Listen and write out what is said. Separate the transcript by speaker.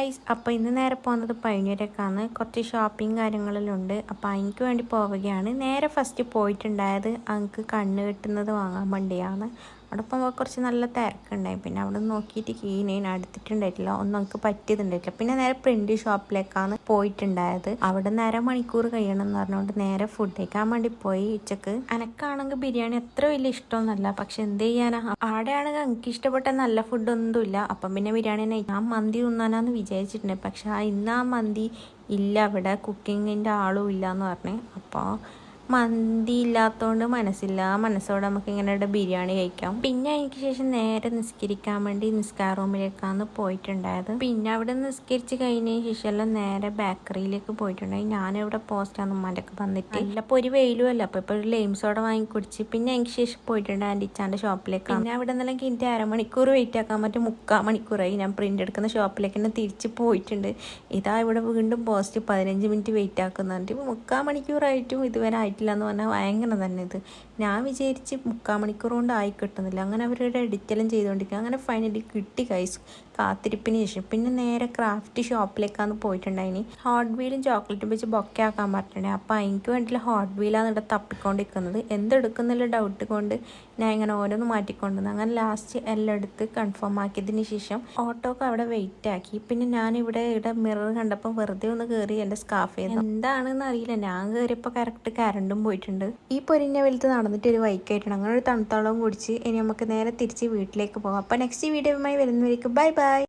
Speaker 1: Guys, അപ്പോൾ ഇന്ന് നേരെ പോകുന്നത് പഴനിയിലേക്കാണ്. കുറച്ച് ഷോപ്പിംഗ് കാര്യങ്ങളെല്ലാം ഉണ്ട്. അപ്പോൾ അതിന് വേണ്ടി പോവുകയാണ്. നേരെ ഫസ്റ്റ് പോയിട്ടുണ്ടായത് അങ്ങക്ക് കണ്ണ് കെട്ടുന്നത് വാങ്ങാൻ വേണ്ടിയാണ്. അവിടെ പോകുമ്പോൾ കുറച്ച് നല്ല തിരക്കുണ്ടായി. പിന്നെ അവിടെ നോക്കിയിട്ട് കീനേന് അടുത്തിട്ടുണ്ടായിട്ടില്ല, ഒന്നും നമുക്ക് പറ്റിയതുണ്ടായിട്ടില്ല. പിന്നെ നേരെ പ്രിന്റ് ഷോപ്പിലേക്കാണ് പോയിട്ടുണ്ടായത്. അവിടെ നേരെ മണിക്കൂർ കഴിയണം എന്ന് പറഞ്ഞുകൊണ്ട് നേരെ ഫുഡ് കഴിക്കാൻ വേണ്ടി പോയി. ഉച്ചക്ക് എനക്കാണെങ്കിൽ ബിരിയാണി അത്ര വലിയ ഇഷ്ടമൊന്നുമല്ല, പക്ഷെ എന്ത് ചെയ്യാനാ, ആടെയാണെങ്കിൽ എനിക്ക് ഇഷ്ടപ്പെട്ട നല്ല ഫുഡൊന്നും ഇല്ല. അപ്പം പിന്നെ ബിരിയാണി ഞാൻ മന്തി തിന്നാനാന്ന് വിചാരിച്ചിട്ടുണ്ട്. പക്ഷെ ഇന്ന് ആ മന്തി ഇല്ല, അവിടെ കുക്കിങ്ങിൻ്റെ ആളും ഇല്ല എന്ന് പറഞ്ഞു. അപ്പോൾ മന്തി ഇല്ലാത്തതുകൊണ്ട് മനസ്സോടെ നമുക്ക് ഇങ്ങനെ ബിരിയാണി കഴിക്കാം. പിന്നെ അതിന് ശേഷം നേരെ നിസ്കരിക്കാൻ വേണ്ടി നിസ്കാര റൂമിലേക്കാണ് പോയിട്ടുണ്ടായത്. പിന്നെ അവിടെ നിസ്കരിച്ച് കഴിഞ്ഞതിന് ശേഷം എല്ലാം നേരെ ബേക്കറിയിലേക്ക് പോയിട്ടുണ്ടായി. ഞാനിവിടെ പോസ്റ്റാണ് ഉമ്മാൻ്റെയൊക്കെ വന്നിട്ട് നല്ലപ്പോൾ ഒരു വെയിലും അല്ല, അപ്പോൾ ഇപ്പോൾ ഒരു ലൈം സോഡ വാങ്ങി കുടിച്ച് പിന്നെ അതിന് ശേഷം പോയിട്ടുണ്ട് ആൻറ്റി ഇച്ചാൻ്റെ ഷോപ്പിലേക്ക്. പിന്നെ അവിടെ നിന്നെല്ലാം എനിക്ക് അരമണിക്കൂർ വെയിറ്റ് ആക്കാൻ പറ്റും, 3/4 മണിക്കൂറായി. ഞാൻ പ്രിൻ്റ് എടുക്കുന്ന ഷോപ്പിലേക്ക് തന്നെ തിരിച്ച് പോയിട്ടുണ്ട്. ഇതാ ഇവിടെ വീണ്ടും പോസ്റ്റ് 15 മിനിറ്റ് വെയിറ്റ് ആക്കുന്നുണ്ട്. 3/4 മണിക്കൂറായിട്ടും ഇതുവരെ എന്ന് പറഞ്ഞാൽ ഭയങ്കര തന്നെ. ഇത് ഞാൻ വിചാരിച്ച് 3/4 മണിക്കൂർ കൊണ്ട് ആയി കിട്ടുന്നില്ല. അങ്ങനെ അവരുടെ എഡിറ്റെല്ലാം ചെയ്തുകൊണ്ടിരിക്കുക. അങ്ങനെ ഫൈനലി കിട്ടി കൈസ്, കാത്തിരിപ്പിന് ശേഷം. പിന്നെ നേരെ ക്രാഫ്റ്റ് ഷോപ്പിലേക്കാണ് പോയിട്ടുണ്ടായിനി. ഹോട്ട് വീലും ചോക്ലേറ്റും വെച്ച് ബൊക്കെ ആക്കാൻ പറഞ്ഞിട്ടുണ്ടായി. അപ്പോൾ എനിക്ക് വേണ്ടിയുള്ള ഹോട്ട് വീലാണ് ഇവിടെ തപ്പിക്കൊണ്ടിരിക്കുന്നത്. എന്തെടുക്കുന്നില്ല ഡൗട്ട് കൊണ്ട് ഞാൻ ഇങ്ങനെ ഓരോന്ന് മാറ്റിക്കൊണ്ടുവന്നു. അങ്ങനെ ലാസ്റ്റ് എല്ലാം എടുത്ത് കൺഫേം ആക്കിയതിന് ശേഷം ഓട്ടോക്ക് അവിടെ വെയിറ്റ് ആക്കി. പിന്നെ ഞാനിവിടെ മിറർ കണ്ടപ്പോൾ വെറുതെ ഒന്ന് കയറി എൻ്റെ സ്കാർഫ് ചെയ്തു. എന്താണെന്ന് അറിയില്ല, ഞാൻ കയറിയപ്പോൾ കറണ്ടും പോയിട്ടുണ്ട്. ഈ പൊരിഞ്ഞ വലുത്ത് നടന്നിട്ട് ഒരു വൈക്കായിട്ടുണ്ട്. അങ്ങനെ ഒരു തണുത്തോളം കുടിച്ച് ഇനി നമുക്ക് നേരെ തിരിച്ച് വീട്ടിലേക്ക് പോകാം. അപ്പോൾ നെക്സ്റ്റ് വീഡിയോയുമായി വരുന്നവരേക്കും ബൈ ബൈ.